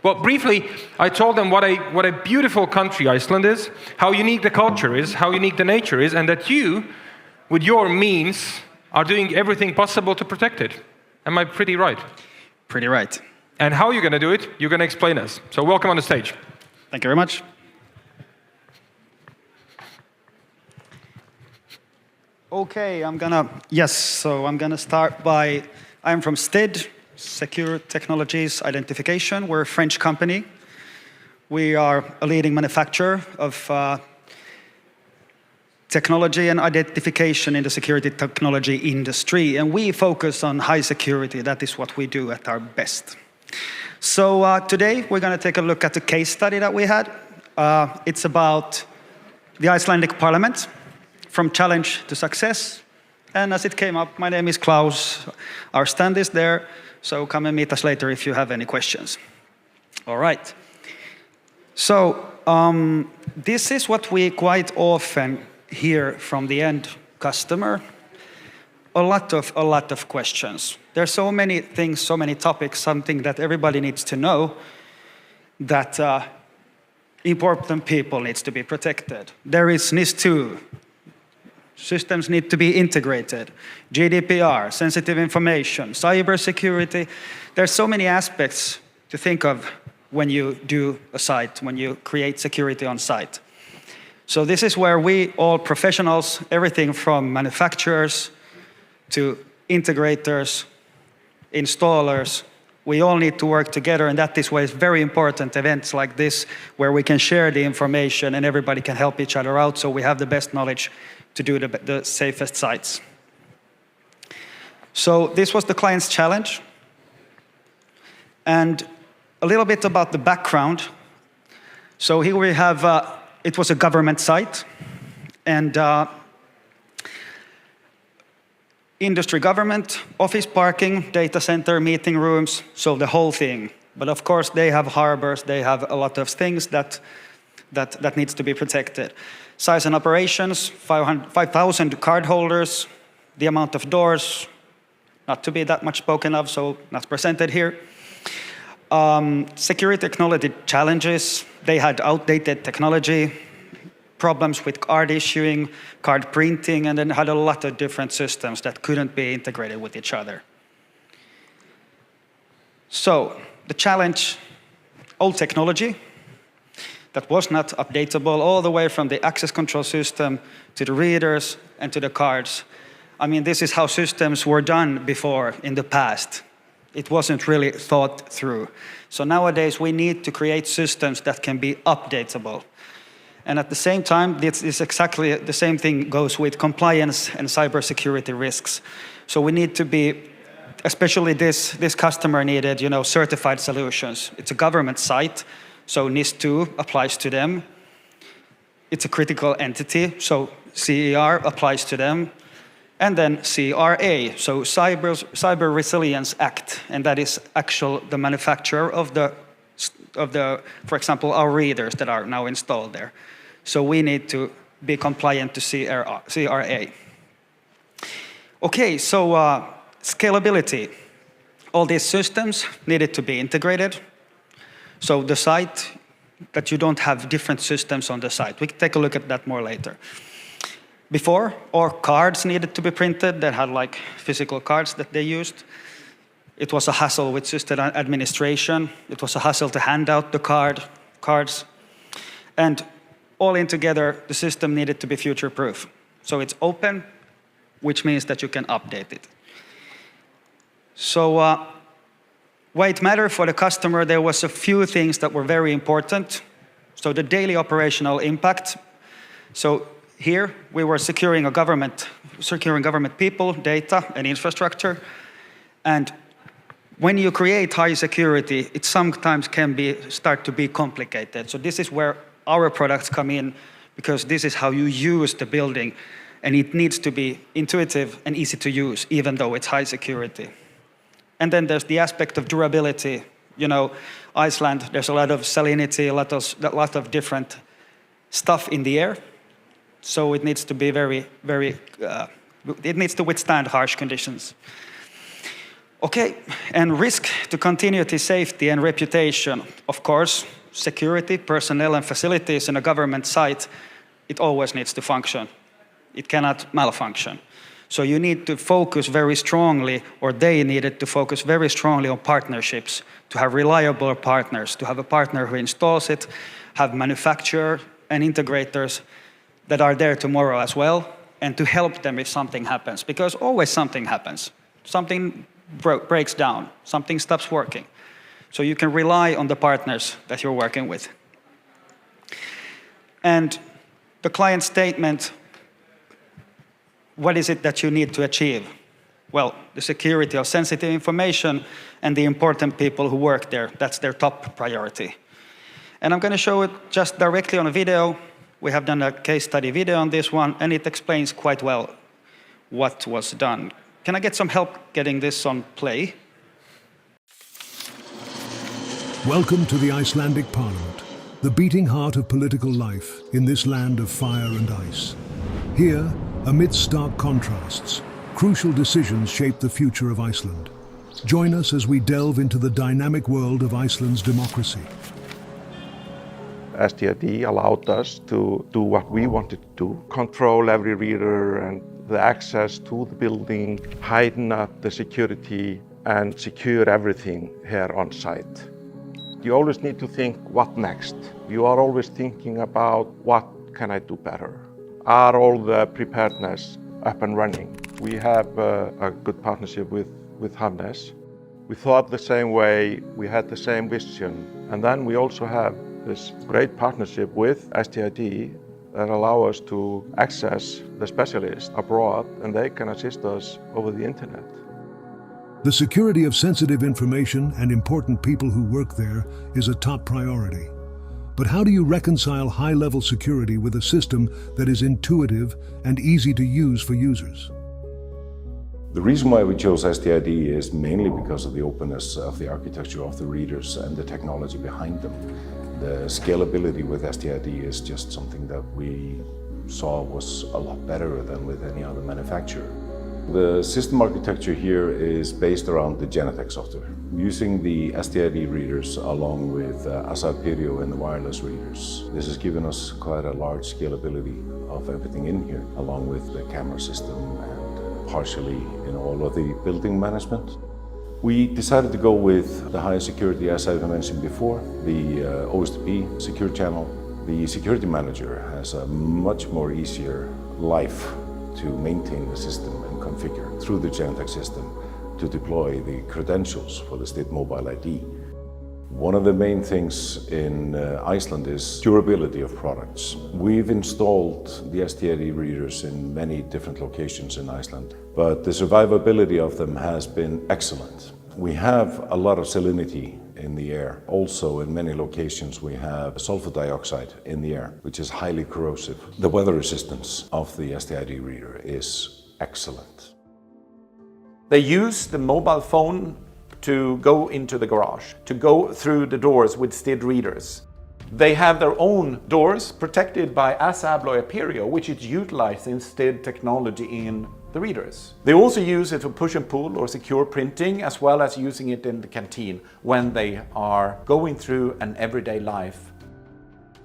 Well, briefly, I told them what a beautiful country Iceland is, how unique the culture is, how unique the nature is, and that you, with your means, are doing everything possible to protect it. Am I pretty right? Pretty right. And how you're going to do it, you're going to explain us. So welcome on the stage. Thank you very much. Okay, I'm gonna start by, I'm from STID, Secure Technologies Identification. We're a French company. We are a leading manufacturer of technology and identification in the security technology industry, and we focus on high security. That is what we do at our best. So today we're going to take a look at the case study that we had. It's about the Icelandic Parliament, from challenge to success. And as it came up, my name is Klaus. Our stand is there, so come and meet us later if you have any questions. All right. So this is what we quite often hear from the end customer. A lot of questions. There's so many things, so many topics, something that everybody needs to know, that important people needs to be protected. There is NIS2. Systems need to be integrated. GDPR, sensitive information, cybersecurity. There's so many aspects to think of when you do a site, when you create security on site. So this is where we, all professionals, everything from manufacturers to integrators, installers, we all need to work together, and that is why it's very important events like this, where we can share the information and everybody can help each other out, so we have the best knowledge to do the safest sites. So this was the client's challenge. And a little bit about the background. So here we have, it was a government site, and industry government, office parking, data center, meeting rooms, so the whole thing. But of course they have harbors, they have a lot of things that needs to be protected. Size and operations, 5,000 card holders, the amount of doors, not to be that much spoken of, so not presented here. Security technology challenges, they had outdated technology, problems with card issuing, card printing, and then had a lot of different systems that couldn't be integrated with each other. So, the challenge, old technology, that was not updatable, all the way from the access control system to the readers and to the cards. I mean, this is how systems were done before in the past. It wasn't really thought through. So nowadays we need to create systems that can be updatable. And at the same time, this is exactly the same thing goes with compliance and cybersecurity risks. So we need to be, especially this customer needed, certified solutions. It's a government site, so NIS2 applies to them. It's a critical entity, so CER applies to them. And then CRA, so Cyber Resilience Act, and that is the manufacturer of the, for example, our readers that are now installed there. So we need to be compliant to CRA. Okay, so scalability. All these systems needed to be integrated. So the site, that you don't have different systems on the site. We can take a look at that more later. Before, all cards needed to be printed. They had like physical cards that they used. It was a hassle with system administration. It was a hassle to hand out the cards. And all in together, the system needed to be future-proof. So it's open, which means that you can update it. So why it mattered for the customer, there was a few things that were very important. So the daily operational impact. So here we were securing government people, data, and infrastructure. And when you create high security, it sometimes can start to be complicated. So this is where our products come in, because this is how you use the building, and it needs to be intuitive and easy to use, even though it's high security. And then there's the aspect of durability. Iceland, there's a lot of salinity, a lot of different stuff in the air. So it needs to be it needs to withstand harsh conditions. Okay, and risk to continuity, safety, and reputation. Of course, security, personnel, and facilities in a government site, it always needs to function. It cannot malfunction. So you need to focus very strongly, or they needed to focus very strongly on partnerships, to have reliable partners, to have a partner who installs it, have manufacturers and integrators that are there tomorrow as well, and to help them if something happens, because always something happens. Something breaks down, something stops working. So you can rely on the partners that you're working with. And the client statement, what is it that you need to achieve? Well, the security of sensitive information and the important people who work there, that's their top priority. And I'm going to show it just directly on a video. We have done a case study video on this one, and it explains quite well what was done. Can I get some help getting this on play? Welcome to the Icelandic Parliament, the beating heart of political life in this land of fire and ice. Here, amidst stark contrasts, crucial decisions shape the future of Iceland. Join us as we delve into the dynamic world of Iceland's democracy. STID allowed us to do what we wanted to do, control every reader and the access to the building, heighten up the security and secure everything here on site. You always need to think, what next? You are always thinking about, what can I do better? Are all the preparedness up and running? We have a good partnership with Hannes. We thought the same way, we had the same vision, and then we also have this great partnership with STID that allow us to access the specialists abroad, and they can assist us over the internet. The security of sensitive information and important people who work there is a top priority. But how do you reconcile high-level security with a system that is intuitive and easy to use for users? The reason why we chose STID is mainly because of the openness of the architecture of the readers and the technology behind them. The scalability with STID is just something that we saw was a lot better than with any other manufacturer. The system architecture here is based around the Genetec software. Using the STID readers along with Asapirio and the wireless readers, this has given us quite a large scalability of everything in here, along with the camera system and partially in all of the building management. We decided to go with the highest security, as I've mentioned before, the OSTP secure channel. The security manager has a much more easier life to maintain the system and configure through the Genetec system to deploy the credentials for the state mobile ID. One of the main things in Iceland is durability of products. We've installed the STID readers in many different locations in Iceland, but the survivability of them has been excellent. We have a lot of salinity in the air. Also, in many locations, we have sulfur dioxide in the air, which is highly corrosive. The weather resistance of the STID reader is excellent. They use the mobile phone to go into the garage, to go through the doors with STID readers. They have their own doors protected by Asapirio Aperio, which is utilizing STID technology in the readers. They also use it for push and pull or secure printing, as well as using it in the canteen when they are going through an everyday life.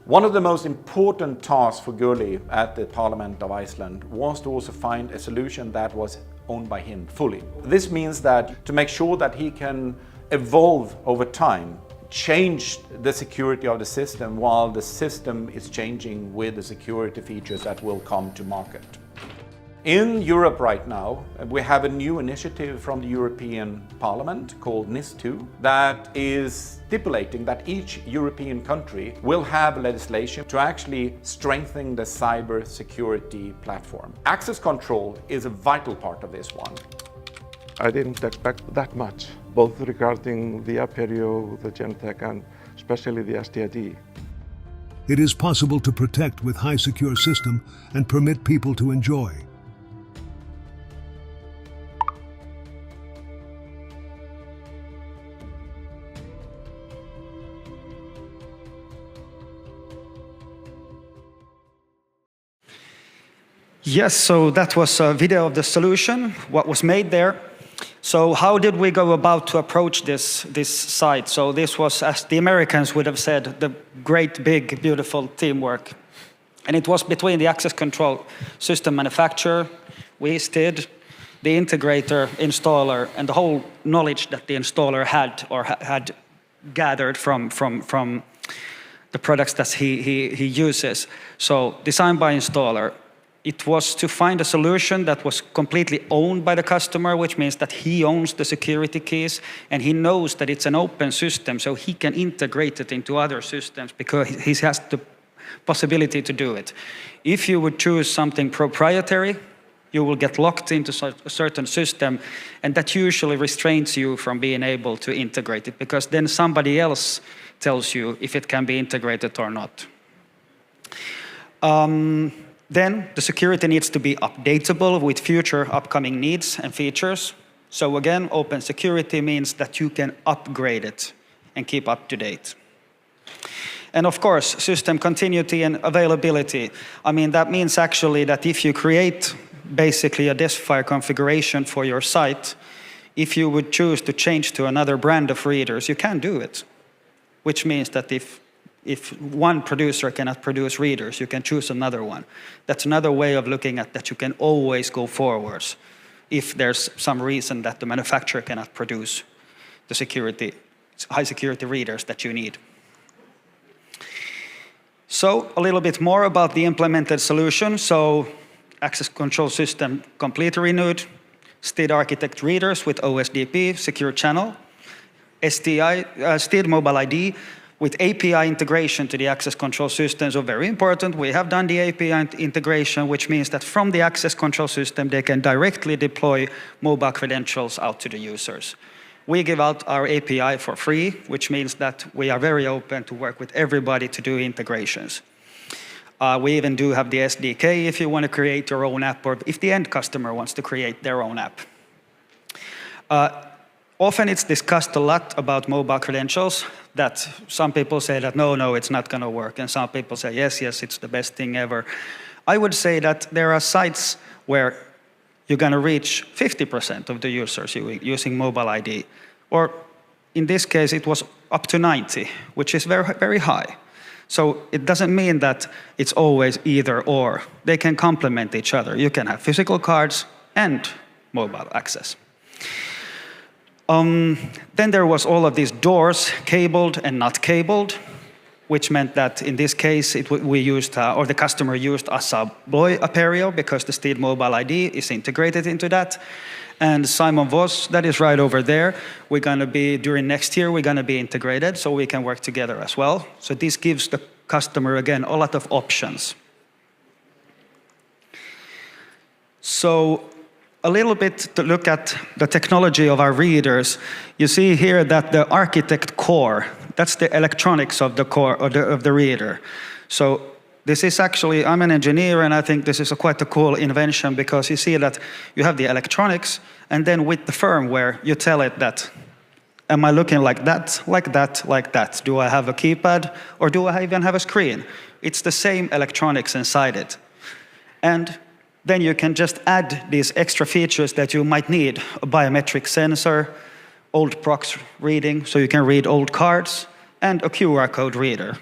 One of the most important tasks for Gurli at the Parliament of Iceland was to also find a solution that was owned by him fully. This means that to make sure that he can evolve over time, change the security of the system while the system is changing with the security features that will come to market. In Europe right now, we have a new initiative from the European Parliament called NIS2 that is stipulating that each European country will have legislation to actually strengthen the cyber security platform. Access control is a vital part of this one. I didn't expect that much, both regarding the Aperio, the Genetec, and especially the STID. It is possible to protect with high secure system and permit people to enjoy. Yes, so that was a video of the solution, what was made there. So how did we go about to approach this site? So this was, as the Americans would have said, the great, big, beautiful teamwork. And it was between the access control system manufacturer, we did, the integrator, installer, and the whole knowledge that the installer had or had gathered from the products that he uses. So designed by installer, it was to find a solution that was completely owned by the customer, which means that he owns the security keys and he knows that it's an open system, so he can integrate it into other systems because he has the possibility to do it. If you would choose something proprietary, you will get locked into a certain system, and that usually restrains you from being able to integrate it, because then somebody else tells you if it can be integrated or not. Then the security needs to be updatable with future upcoming needs and features. So again, open security means that you can upgrade it and keep up to date. And of course, system continuity and availability. I mean, that means actually that if you create basically a DeskFire configuration for your site, if you would choose to change to another brand of readers, you can do it. Which means that if one producer cannot produce readers, you can choose another one. That's another way of looking at that you can always go forwards if there's some reason that the manufacturer cannot produce the high security readers that you need. So a little bit more about the implemented solution. So access control system completely renewed, STID architect readers with OSDP, secure channel, STID mobile ID with API integration to the access control system. So very important, we have done the API integration, which means that from the access control system, they can directly deploy mobile credentials out to the users. We give out our API for free, which means that we are very open to work with everybody to do integrations. We even do have the SDK if you want to create your own app, or if the end customer wants to create their own app. Often it's discussed a lot about mobile credentials, that some people say that no, it's not going to work, and some people say yes, it's the best thing ever. I would say that there are sites where you're going to reach 50% of the users using mobile ID, or in this case it was up to 90, which is very, very high. So it doesn't mean that it's always either or. They can complement each other. You can have physical cards and mobile access. Then there was all of these doors, cabled and not cabled, which meant that in this case we used, or the customer used Assa Abloy Apereo because the STID mobile ID is integrated into that. And Simon Voss, that is right over there. We're going to be, during next year, we're going to be integrated so we can work together as well. So this gives the customer, again, a lot of options. So a little bit to look at the technology of our readers. You see here that the architect core, that's the electronics of the core, of the reader. So this is actually, I'm an engineer, and I think this is quite a cool invention, because you see that you have the electronics, and then with the firmware, you tell it that, am I looking like that, like that, like that? Do I have a keypad, or do I even have a screen? It's the same electronics inside it. And then you can just add these extra features that you might need, a biometric sensor, old prox reading, so you can read old cards, and a QR code reader.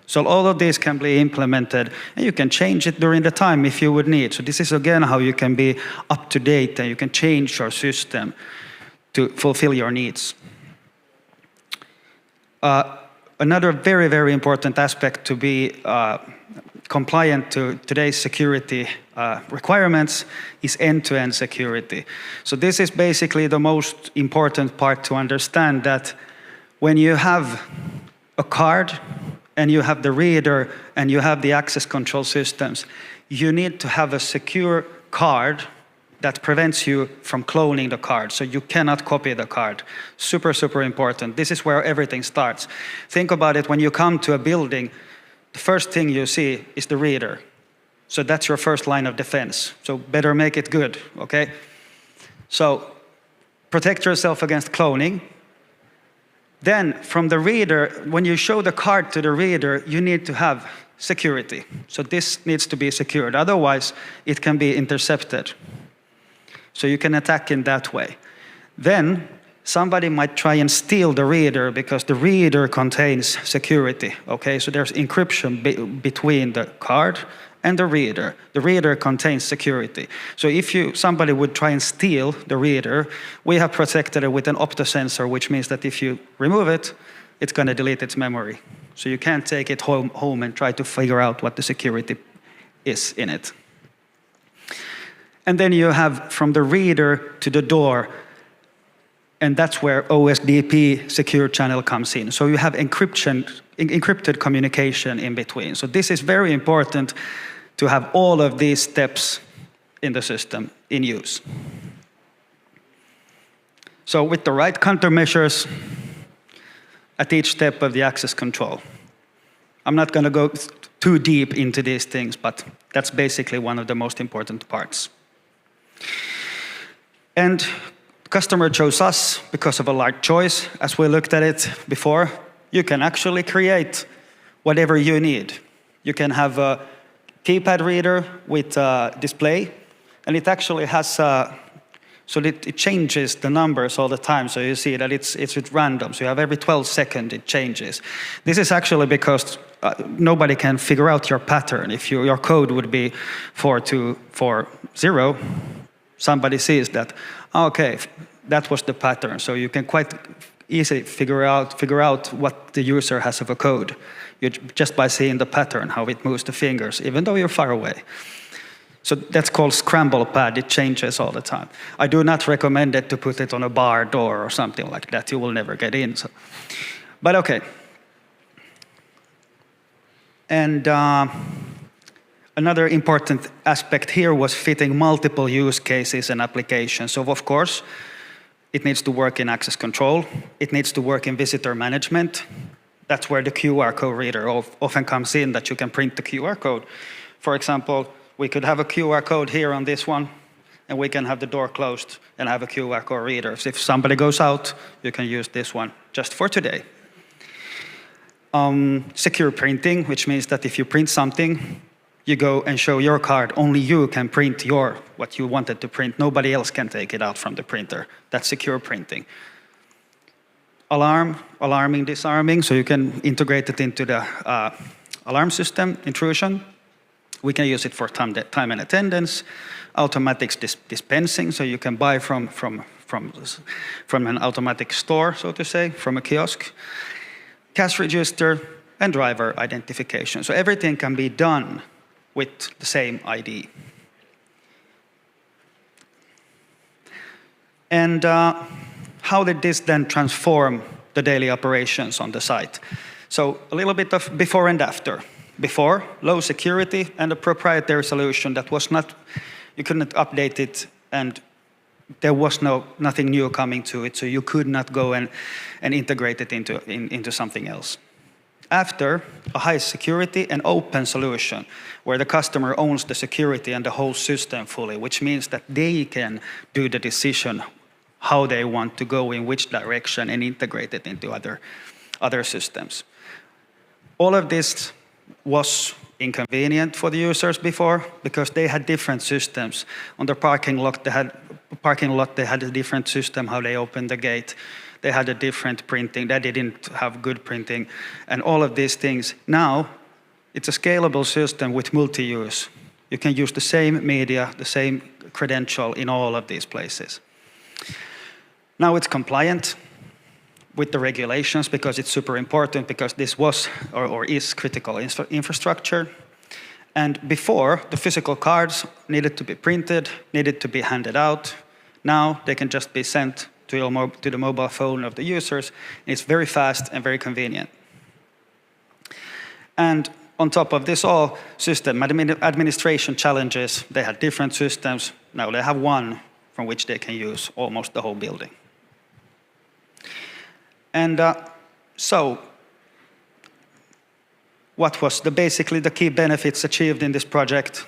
So all of these can be implemented, and you can change it during the time if you would need. So this is again how you can be up to date, and you can change your system to fulfill your needs. Another very, very important aspect to be compliant to today's security requirements is end-to-end security. So this is basically the most important part to understand, that when you have a card, and you have the reader, and you have the access control systems, you need to have a secure card that prevents you from cloning the card, so you cannot copy the card. Super, super important. This is where everything starts. Think about it, when you come to a building, the first thing you see is the reader. So that's your first line of defense. So better make it good, okay? So protect yourself against cloning. Then from the reader, when you show the card to the reader, you need to have security. So this needs to be secured, otherwise it can be intercepted. So you can attack in that way. Then somebody might try and steal the reader because the reader contains security. Okay, so there's encryption between the card and the reader. The reader contains security. So if somebody would try and steal the reader, we have protected it with an optosensor, which means that if you remove it, it's going to delete its memory. So you can't take it home and try to figure out what the security is in it. And then you have from the reader to the door, and that's where OSDP secure channel comes in. So you have encrypted communication in between. So this is very important to have all of these steps in the system in use. So with the right countermeasures at each step of the access control. I'm not going to go too deep into these things, but that's basically one of the most important parts. And customer chose us because of a large choice. As we looked at it before, you can actually create whatever you need. You can have a keypad reader with a display, and it actually has so it changes the numbers all the time. So you see that it's at random. So you have every 12 seconds it changes. This is actually because nobody can figure out your pattern. If your code would be 4240, somebody sees that, okay, that was the pattern. So you can quite easily figure out what the user has of a code, just by seeing the pattern, how it moves the fingers, even though you're far away. So that's called scramble pad. It changes all the time. I do not recommend it to put it on a bar door or something like that. You will never get in. So. But okay. And another important aspect here was fitting multiple use cases and applications. So of course, it needs to work in access control. It needs to work in visitor management. That's where the QR code reader often comes in, that you can print the QR code. For example, we could have a QR code here on this one, and we can have the door closed and have a QR code reader. So if somebody goes out, you can use this one just for today. Secure printing, which means that if you print something, you go and show your card. Only you can print what you wanted to print. Nobody else can take it out from the printer. That's secure printing. Alarming, disarming, so you can integrate it into the alarm system, intrusion. We can use it for time and attendance, automatic dispensing, so you can buy from an automatic store, so to say, from a kiosk, cash register, and driver identification. So everything can be done with the same ID. And how did this then transform the daily operations on the site? So a little bit of before and after. Before, low security and a proprietary solution that was not, you couldn't update it, and there was nothing new coming to it, so you could not go and integrate it into something else. After, a high security and open solution, where the customer owns the security and the whole system fully, which means that they can do the decision how they want to go, in which direction, and integrate it into other systems. All of this was inconvenient for the users before, because they had different systems. On the parking lot, they had a different system, how they opened the gate. They had a different printing. They didn't have good printing. And all of these things. Now, it's a scalable system with multi-use. You can use the same media, the same credential in all of these places. Now it's compliant with the regulations, because it's super important, because this was or is critical infrastructure. And before, the physical cards needed to be printed, needed to be handed out. Now they can just be sent to the mobile phone of the users. It's very fast and very convenient. And on top of this all, system administration challenges. They had different systems. Now they have one from which they can use almost the whole building. And so, what was basically the key benefits achieved in this project?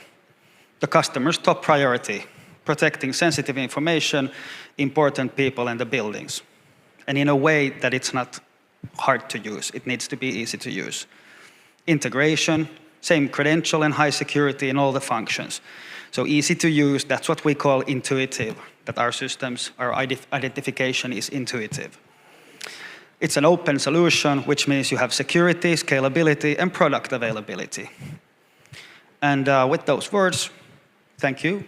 The customer's top priority, protecting sensitive information, important people, and the buildings. And in a way that it's not hard to use. It needs to be easy to use. Integration, Same credential and high security in all the functions. So easy to use, that's what we call intuitive, that our systems, our identification is intuitive. It's an open solution, which means you have security, scalability, and product availability. And with those words, thank you.